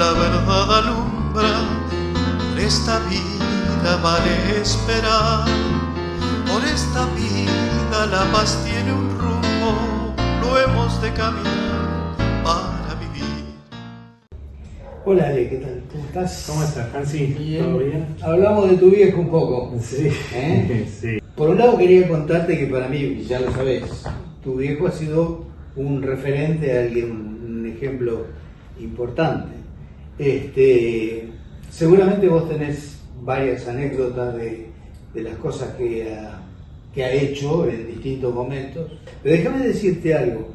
la verdad alumbra, por esta vida vale esperar, por esta vida la paz tiene un rumbo, lo hemos de caminar para vivir. Hola Ale, ¿qué tal? ¿Cómo estás? ¿Cómo estás, Hansi? Bien. ¿Todo bien? Hablamos de tu viejo un poco. Sí. Sí. Por un lado quería contarte que para mí, ya lo sabes, tu viejo ha sido un referente, alguien, un ejemplo importante. Seguramente vos tenés varias anécdotas de las cosas que ha hecho en distintos momentos. Pero déjame decirte algo.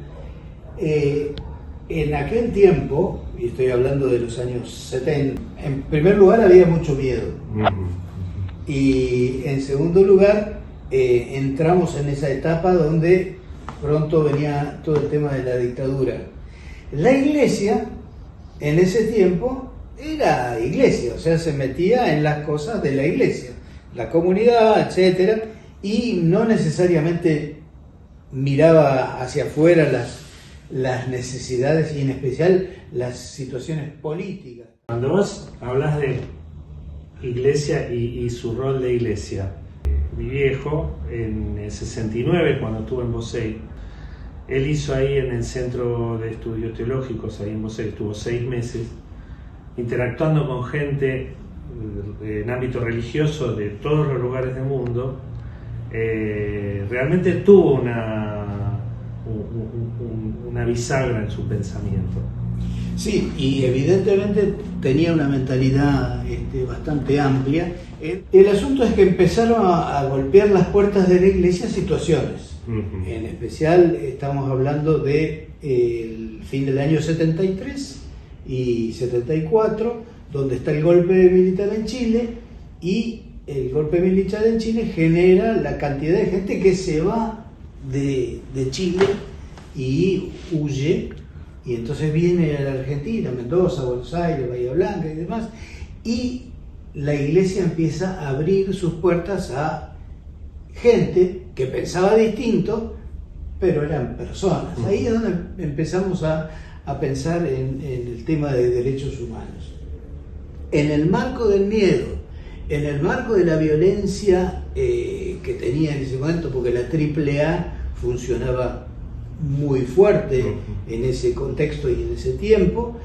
En aquel tiempo, y estoy hablando de los años 70, en primer lugar había mucho miedo. Y en segundo lugar, entramos en esa etapa donde pronto venía todo el tema de la dictadura. La iglesia, en ese tiempo, era iglesia, o sea, se metía en las cosas de la iglesia, la comunidad, etcétera, y no necesariamente miraba hacia afuera las necesidades y en especial las situaciones políticas. Cuando vos hablas de iglesia y su rol de iglesia, mi viejo en el 69, cuando estuvo en Bosey, él hizo ahí en el Centro de Estudios Teológicos, ahí en Bosey, estuvo 6 meses, interactuando con gente en ámbito religioso de todos los lugares del mundo. Realmente tuvo una bisagra en su pensamiento. Sí, y evidentemente tenía una mentalidad bastante amplia. El asunto es que empezaron a golpear las puertas de la iglesia situaciones. En especial estamos hablando de el fin del año 73 y 74, donde está el golpe militar en Chile, y el golpe militar en Chile genera la cantidad de gente que se va de Chile y huye, y entonces viene a la Argentina, Mendoza, Buenos Aires, Bahía Blanca y demás, y la iglesia empieza a abrir sus puertas a gente que pensaba distinto, pero eran personas. Ahí es donde empezamos a pensar en el tema de derechos humanos. En el marco del miedo, en el marco de la violencia que tenía en ese momento, porque la AAA funcionaba muy fuerte en ese contexto y en ese tiempo,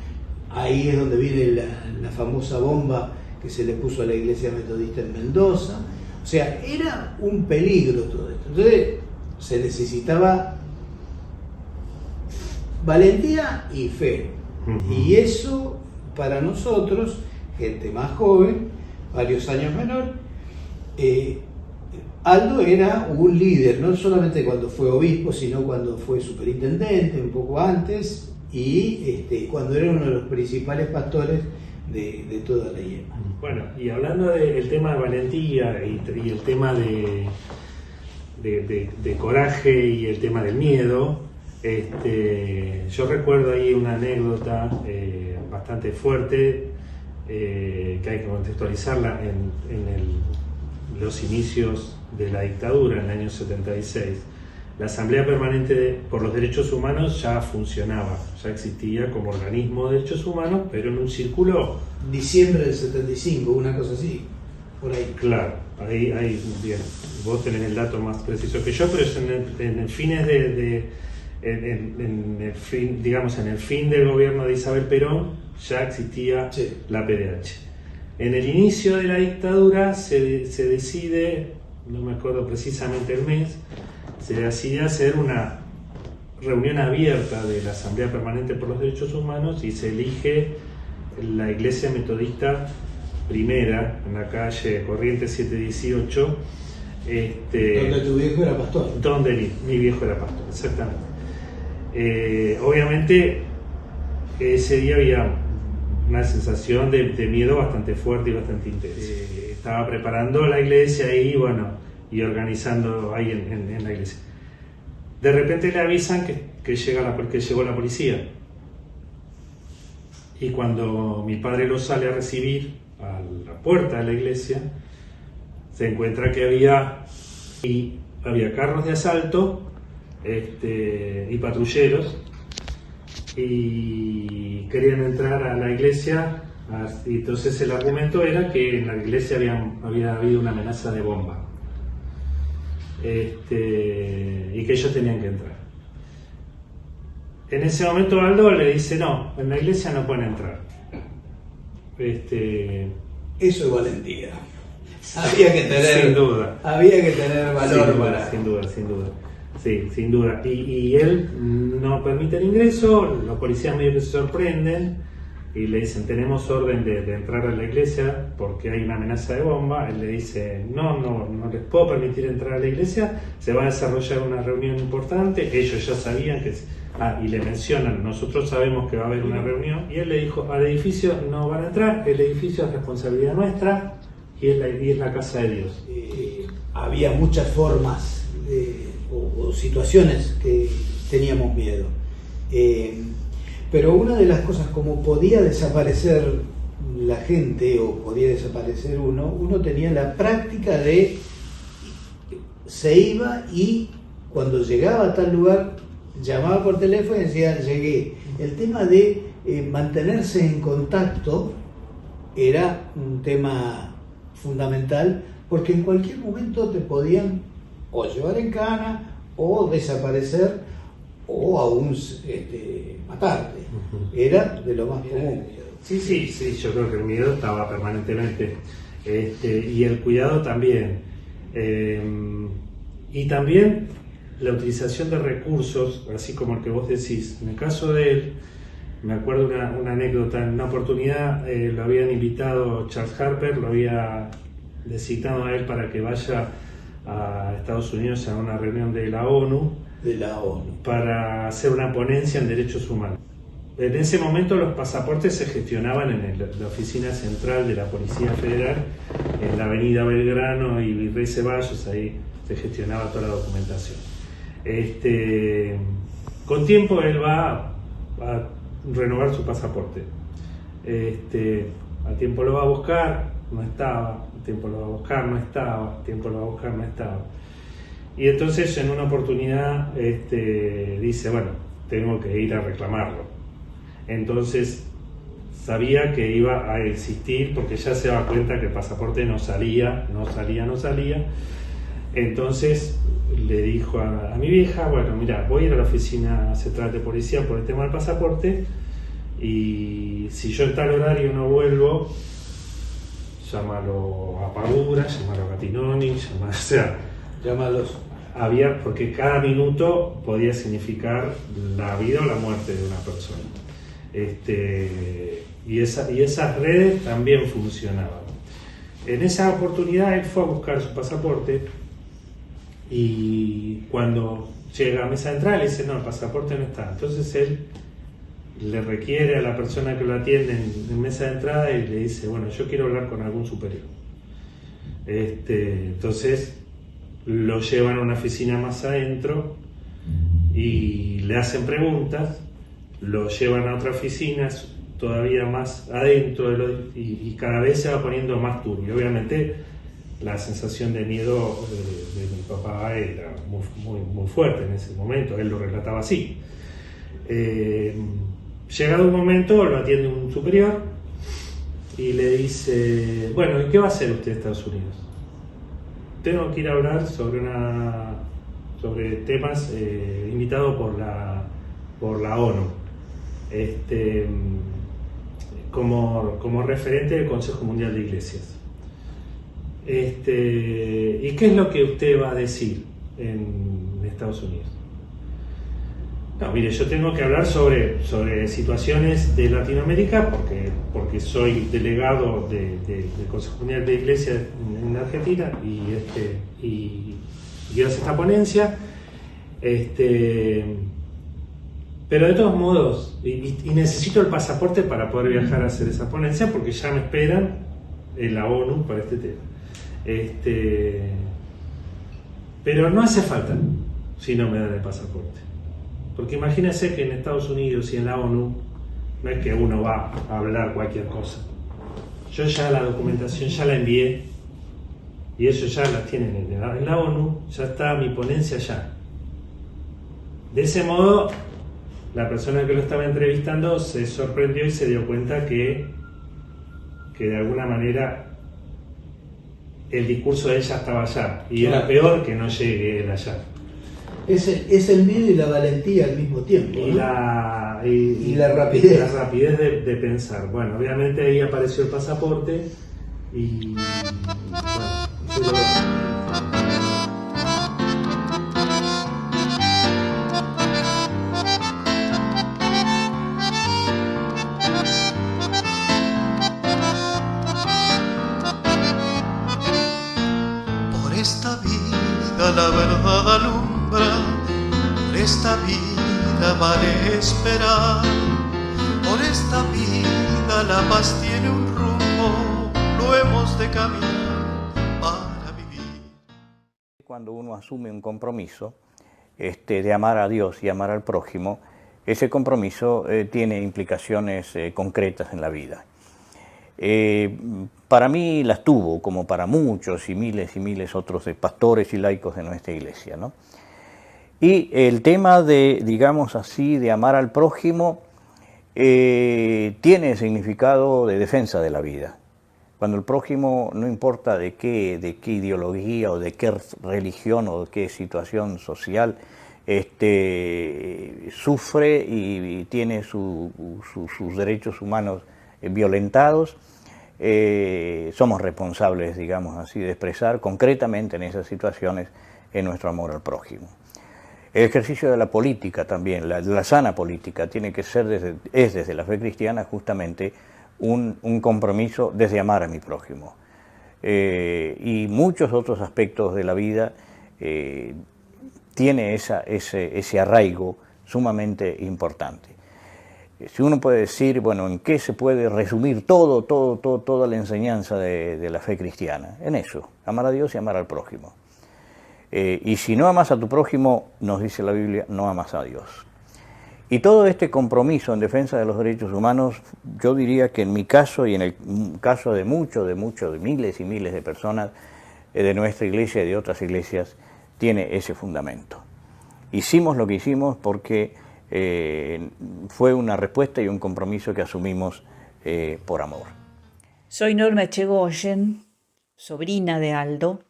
ahí es donde viene la famosa bomba que se le puso a la iglesia metodista en Mendoza. O sea, era un peligro todo esto. Entonces se necesitaba valentía y fe. Y eso para nosotros, gente más joven, varios años menor, Aldo era un líder, no solamente cuando fue obispo, sino cuando fue superintendente, un poco antes, y cuando era uno de los principales pastores de toda la yema. Bueno, y hablando del tema de valentía y el tema de coraje y el tema del miedo, yo recuerdo ahí una anécdota bastante fuerte, que hay que contextualizarla en los inicios de la dictadura en el año 76. La Asamblea Permanente por los Derechos Humanos ya funcionaba, ya existía como organismo de derechos humanos, pero en un círculo... Diciembre del 75, una cosa así, por ahí. Claro, ahí bien, vos tenés el dato más preciso que yo, pero es en el fines en el fin del gobierno de Isabel Perón ya existía la PDH. En el inicio de la dictadura se decide, no me acuerdo precisamente el mes, se decide hacer una reunión abierta de la Asamblea Permanente por los Derechos Humanos y se elige la Iglesia Metodista Primera en la calle Corrientes 718. Donde tu viejo era pastor. Donde mi viejo era pastor, exactamente. Obviamente ese día había una sensación de miedo bastante fuerte y bastante intensa. Estaba preparando la iglesia ahí, y organizando ahí en la iglesia. De repente le avisan que llegó la policía. Y cuando mi padre lo sale a recibir a la puerta de la iglesia, se encuentra que había carros de asalto y patrulleros y querían entrar a la iglesia. Y entonces el argumento era que en la iglesia había habido una amenaza de bomba, y que ellos tenían que entrar. En ese momento Aldo le dice: no, en la iglesia no pueden entrar. Eso es valentía. Había que tener, sin duda, había que tener valor para... Sin duda. Sí, sin duda. Y él no permite el ingreso, los policías medio que se sorprenden y le dicen: tenemos orden de entrar a la iglesia porque hay una amenaza de bomba. Él le dice: no les puedo permitir entrar a la iglesia, se va a desarrollar una reunión importante. Ellos ya sabían que... y le mencionan: nosotros sabemos que va a haber una reunión. Y él le dijo: al edificio no van a entrar, el edificio es responsabilidad nuestra y es la casa de Dios. Había muchas formas o situaciones que teníamos miedo. Pero una de las cosas, como podía desaparecer la gente o podía desaparecer uno tenía la práctica de se iba y cuando llegaba a tal lugar llamaba por teléfono y decía: llegué. El tema de mantenerse en contacto era un tema fundamental, porque en cualquier momento te podían o llevar en cana o desaparecer o aún matarte. Era de lo más común. Sí, yo creo que el miedo estaba permanentemente, y el cuidado también, y también la utilización de recursos, así como el que vos decís. En el caso de él, me acuerdo una anécdota. En una oportunidad lo habían invitado, Charles Harper lo había designado a él para que vaya a Estados Unidos a una reunión de la ONU, para hacer una ponencia en derechos humanos. En ese momento los pasaportes se gestionaban en la oficina central de la Policía Federal, en la avenida Belgrano y Virrey Ceballos. Ahí se gestionaba toda la documentación. Con tiempo él va a renovar su pasaporte. A tiempo lo va a buscar, no estaba. A tiempo lo va a buscar, no estaba. A tiempo lo va a buscar, no estaba. Y entonces en una oportunidad dice: bueno, tengo que ir a reclamarlo. Entonces sabía que iba a existir, porque ya se daba cuenta que el pasaporte no salía. Entonces le dijo a mi vieja: bueno, mira, voy a ir a la oficina central de policía por el tema del pasaporte, y si yo en tal horario no vuelvo, llámalo a Padura, llámalo a Gatinoni, Llámalos. Porque cada minuto podía significar la vida o la muerte de una persona. Y esas redes también funcionaban. En esa oportunidad él fue a buscar su pasaporte, y cuando llega a mesa central le dice: no, el pasaporte no está. Entonces él le requiere a la persona que lo atiende en mesa de entrada y le dice: bueno, yo quiero hablar con algún superior. Entonces lo llevan a una oficina más adentro y le hacen preguntas, lo llevan a otra oficina todavía más adentro y cada vez se va poniendo más turbio. Obviamente la sensación de miedo de mi papá era muy fuerte en ese momento. Él lo relataba así. Llegado un momento lo atiende un superior y le dice: bueno, ¿y qué va a hacer usted en Estados Unidos? Tengo que ir a hablar sobre temas invitado por la ONU, como referente del Consejo Mundial de Iglesias. ¿Y qué es lo que usted va a decir en Estados Unidos? No, mire, yo tengo que hablar sobre situaciones de Latinoamérica porque soy delegado del Consejo Mundial de Iglesias en Argentina y quiero hacer esta ponencia. Pero de todos modos, y necesito el pasaporte para poder viajar a hacer esa ponencia, porque ya me esperan en la ONU para este tema. Pero no hace falta si no me dan el pasaporte. Porque imagínense que en Estados Unidos y en la ONU no es que uno va a hablar cualquier cosa. Yo ya la documentación ya la envié y ellos ya la tienen en la ONU, ya está mi ponencia ya. De ese modo la persona que lo estaba entrevistando se sorprendió y se dio cuenta que de alguna manera el discurso de ella estaba allá, y era peor que no llegue él allá. Es el miedo y la valentía al mismo tiempo, y, ¿no? la rapidez. La rapidez de pensar. Bueno, obviamente ahí apareció el pasaporte y bueno, Por esta vida la verdad alumbra, por esta vida vale esperar, por esta vida la paz tiene un rumbo, lo hemos de caminar para vivir. Cuando uno asume un compromiso de amar a Dios y amar al prójimo, ese compromiso tiene implicaciones concretas en la vida. Para mí las tuvo, como para muchos y miles otros de pastores y laicos de nuestra iglesia, ¿no? Y el tema de, digamos así, de amar al prójimo tiene significado de defensa de la vida. Cuando el prójimo, no importa de qué ideología o de qué religión o de qué situación social, sufre y tiene sus derechos humanos violentados, somos responsables, digamos así, de expresar concretamente en esas situaciones nuestro amor al prójimo. El ejercicio de la política también, la sana política, tiene que ser desde la fe cristiana justamente un compromiso desde amar a mi prójimo. Y muchos otros aspectos de la vida tiene ese arraigo sumamente importante. Si uno puede decir, bueno, ¿en qué se puede resumir toda la enseñanza de la fe cristiana? En eso, amar a Dios y amar al prójimo. Y si no amas a tu prójimo, nos dice la Biblia, no amas a Dios. Y todo este compromiso en defensa de los derechos humanos, yo diría que en mi caso y en el caso de miles y miles de personas de nuestra iglesia y de otras iglesias, tiene ese fundamento. Hicimos lo que hicimos porque fue una respuesta y un compromiso que asumimos por amor. Soy Norma Echegoyen, sobrina de Aldo,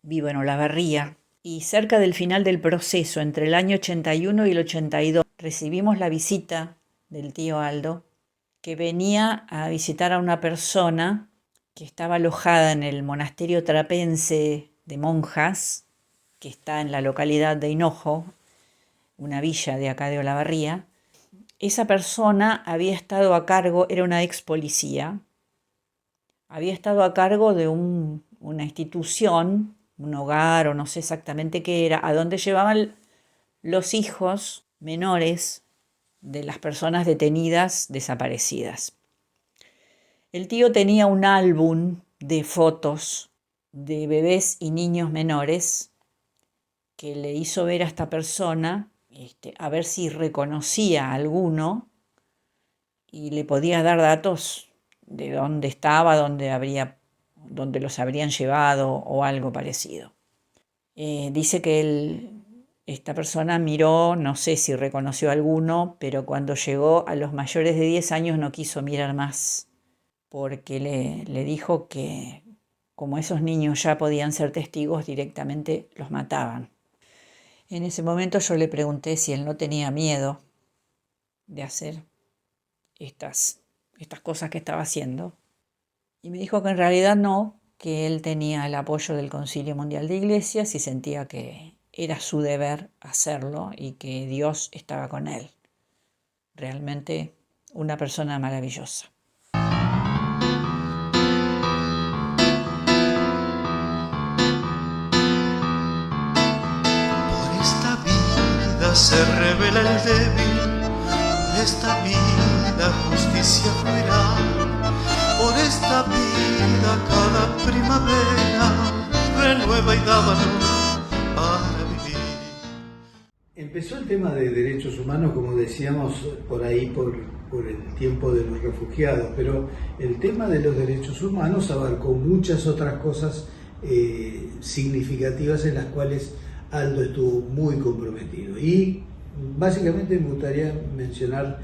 vivo en Olavarría, y cerca del final del proceso, entre el año 81 y el 82, recibimos la visita del tío Aldo, que venía a visitar a una persona que estaba alojada en el monasterio trapense de monjas, que está en la localidad de Hinojo, una villa de acá de Olavarría. Esa persona había estado a cargo, era una ex policía, había estado a cargo de una institución, un hogar o no sé exactamente qué era, a donde llevaban los hijos menores de las personas detenidas desaparecidas. El tío tenía un álbum de fotos de bebés y niños menores que le hizo ver a esta persona, a ver si reconocía a alguno y le podía dar datos de dónde estaba, dónde los habrían llevado o algo parecido. Dice que esta persona miró, no sé si reconoció a alguno, pero cuando llegó a los mayores de 10 años no quiso mirar más, porque le dijo que como esos niños ya podían ser testigos, directamente los mataban. En ese momento yo le pregunté si él no tenía miedo de hacer estas cosas que estaba haciendo. Y me dijo que en realidad no, que él tenía el apoyo del Concilio Mundial de Iglesias y sentía que era su deber hacerlo y que Dios estaba con él. Realmente una persona maravillosa. Por esta vida se revela el débil, por esta vida justicia fluirá. Por esta vida cada primavera renueva y da valor para vivir. Empezó el tema de derechos humanos, como decíamos, por ahí, por el tiempo de los refugiados, pero el tema de los derechos humanos abarcó muchas otras cosas significativas en las cuales Aldo estuvo muy comprometido. Y básicamente me gustaría mencionar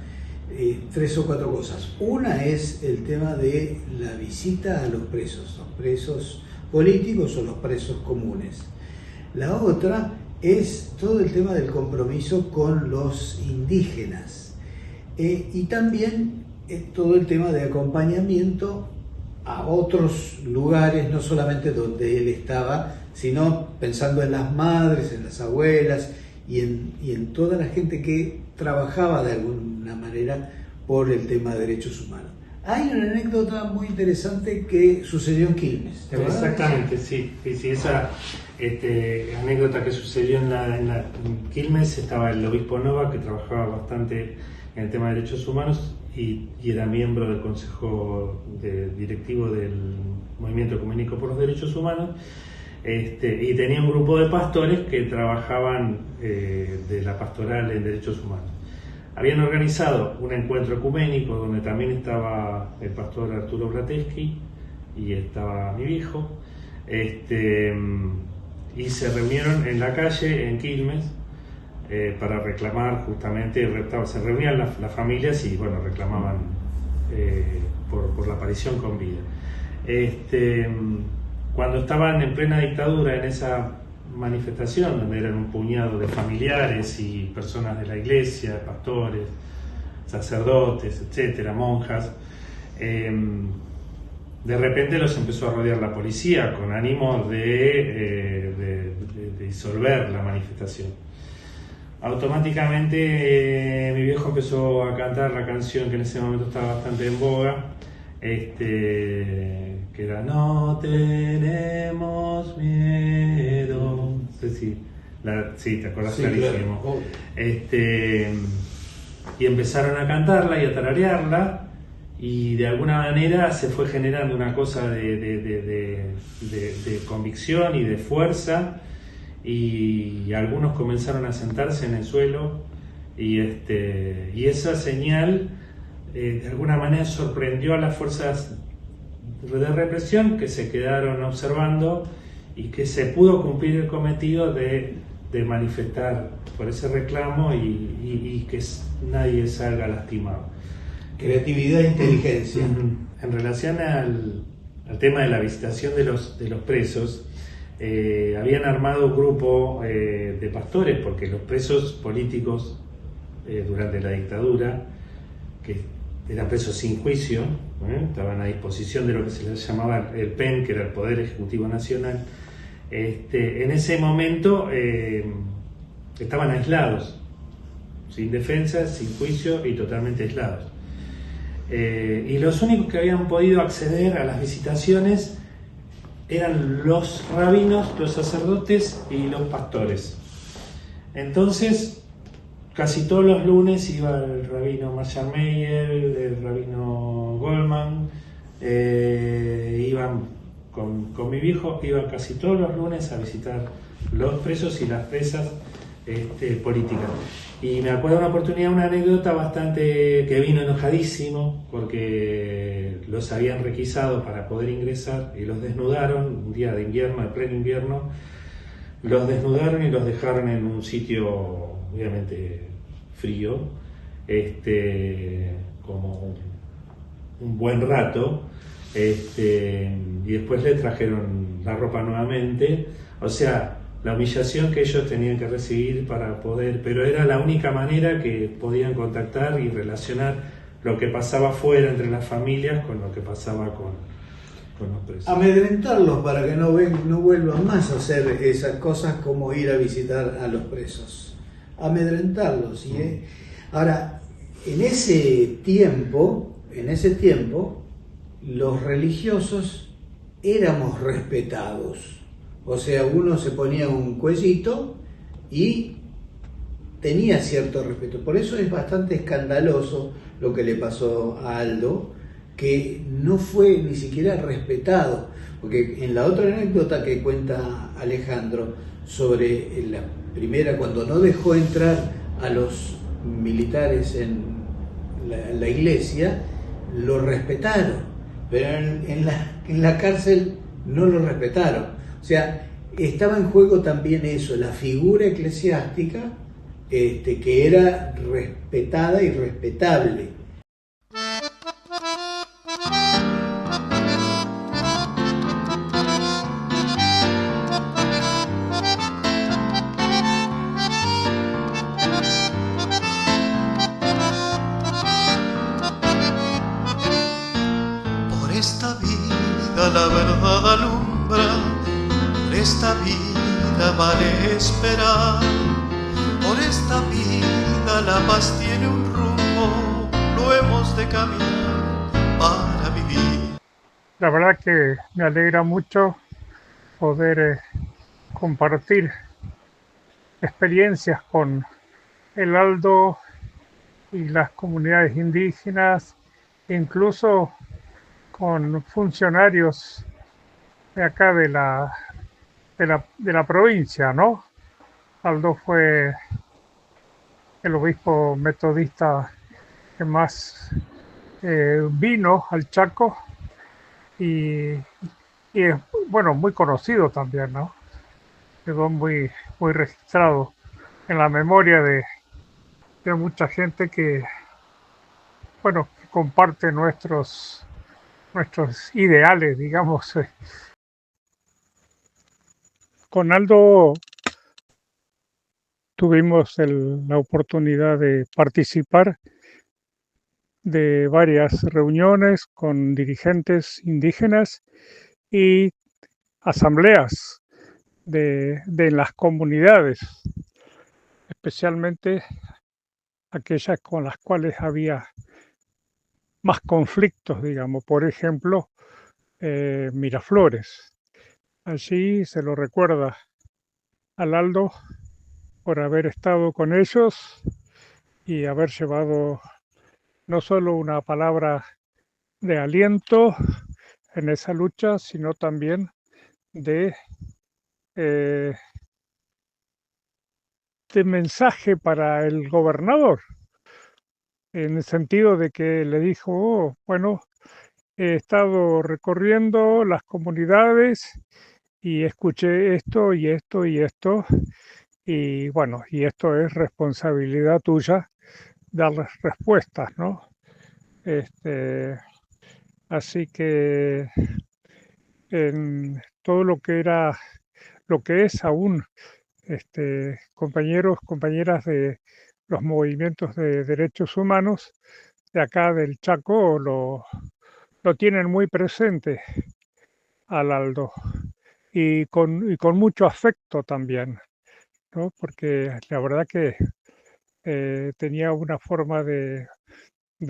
3 o 4 cosas. Una es el tema de la visita a los presos políticos o los presos comunes. La otra es todo el tema del compromiso con los indígenas y también todo el tema de acompañamiento a otros lugares, no solamente donde él estaba, sino pensando en las madres, en las abuelas y en toda la gente que trabajaba de alguna manera por el tema de derechos humanos. Hay una anécdota muy interesante que sucedió en Quilmes. Exactamente, sí. Esa anécdota que sucedió en Quilmes, estaba el obispo Nova, que trabajaba bastante en el tema de derechos humanos y era miembro del consejo directivo del Movimiento Ecuménico por los Derechos Humanos, y tenía un grupo de pastores que trabajaban de la pastoral en derechos humanos. Habían organizado un encuentro ecuménico donde también estaba el pastor Arturo Brateschi y estaba mi viejo, y se reunieron en la calle en Quilmes para reclamar justamente, se reunían las familias y bueno, reclamaban por la aparición con vida. Cuando estaban en plena dictadura, en esa manifestación donde eran un puñado de familiares y personas de la iglesia, pastores, sacerdotes, etcétera, monjas, de repente los empezó a rodear la policía con ánimo de disolver la manifestación. Automáticamente mi viejo empezó a cantar la canción que en ese momento estaba bastante en boga, que era "No tenemos miedo". No sé si te acordás, sí, clarísimo. Claro. Y empezaron a cantarla y a tararearla, y de alguna manera se fue generando una cosa de convicción y de fuerza, y algunos comenzaron a sentarse en el suelo, y esa señal de alguna manera sorprendió a las fuerzas de represión, que se quedaron observando y que se pudo cumplir el cometido de manifestar por ese reclamo y que nadie salga lastimado. Creatividad e inteligencia. En relación al tema de la visitación de los presos, habían armado un grupo de pastores, porque los presos políticos durante la dictadura, que eran presos sin juicio, estaban a disposición de lo que se les llamaba el PEN, que era el Poder Ejecutivo Nacional. En ese momento estaban aislados, sin defensa, sin juicio y totalmente aislados. Y los únicos que habían podido acceder a las visitaciones eran los rabinos, los sacerdotes y los pastores. Entonces, casi todos los lunes iba el rabino Marshall Meyer, el rabino Goldman, iban con mi viejo, iban casi todos los lunes a visitar los presos y las presas políticas. Y me acuerdo una oportunidad, una anécdota que vino enojadísimo porque los habían requisado para poder ingresar y los desnudaron un día de invierno, de pleno invierno, los desnudaron y los dejaron en un sitio obviamente frío, como un buen rato, y después le trajeron la ropa nuevamente. O sea, la humillación que ellos tenían que recibir para poder, pero era la única manera que podían contactar y relacionar lo que pasaba fuera entre las familias con lo que pasaba con los presos. Amedrentarlos para que no vuelvan más a hacer esas cosas como ir a visitar a los presos. Amedrentarlos. ¿Sí? Ahora, en ese tiempo, los religiosos éramos respetados. O sea, uno se ponía un cuellito y tenía cierto respeto. Por eso es bastante escandaloso lo que le pasó a Aldo, que no fue ni siquiera respetado. Porque en la otra anécdota que cuenta Alejandro sobre la primera, cuando no dejó entrar a los militares en la iglesia, lo respetaron, pero en la cárcel no lo respetaron. O sea, estaba en juego también eso, la figura eclesiástica que era respetada y respetable. Por esta vida la verdad alumbra, por esta vida vale esperar, por esta vida la paz tiene un rumbo, lo hemos de caminar para vivir. La verdad que me alegra mucho poder compartir experiencias con el Aldo y las comunidades indígenas, incluso con funcionarios de acá de la provincia, ¿no? Aldo fue el obispo metodista que más vino al Chaco y es, bueno, muy conocido también, ¿no? Quedó muy registrado en la memoria de mucha gente que, bueno, que comparte nuestros ideales, digamos. Con Aldo tuvimos la oportunidad de participar de varias reuniones con dirigentes indígenas y asambleas de las comunidades, especialmente aquellas con las cuales había más conflictos, digamos. Por ejemplo, Miraflores. Allí se lo recuerda al Aldo por haber estado con ellos y haber llevado no solo una palabra de aliento en esa lucha, sino también de mensaje para el gobernador, en el sentido de que le dijo, "Oh, bueno, he estado recorriendo las comunidades y escuché esto y esto y esto, y bueno, y esto es responsabilidad tuya darles respuestas, ¿no?". Así que en todo lo que es aún, compañeros, compañeras de los movimientos de derechos humanos de acá del Chaco lo tienen muy presente al Aldo y con mucho afecto también, ¿no? Porque la verdad que tenía una forma de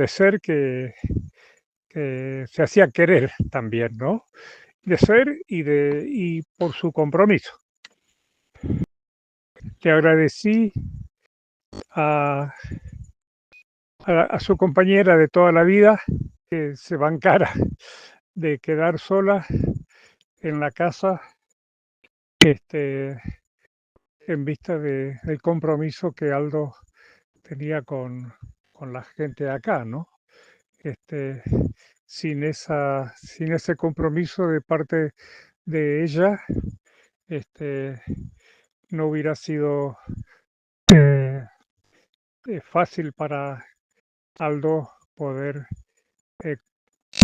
ser que se hacía querer también, ¿no? De ser y por su compromiso. Le agradecí a su compañera de toda la vida que se bancara de quedar sola en la casa en vista del compromiso que Aldo tenía con la gente de acá, ¿no? Sin ese compromiso de parte de ella, no hubiera sido fácil para Aldo poder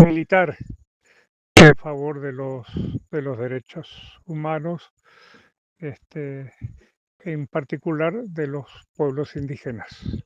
militar en favor de los derechos humanos, en particular de los pueblos indígenas.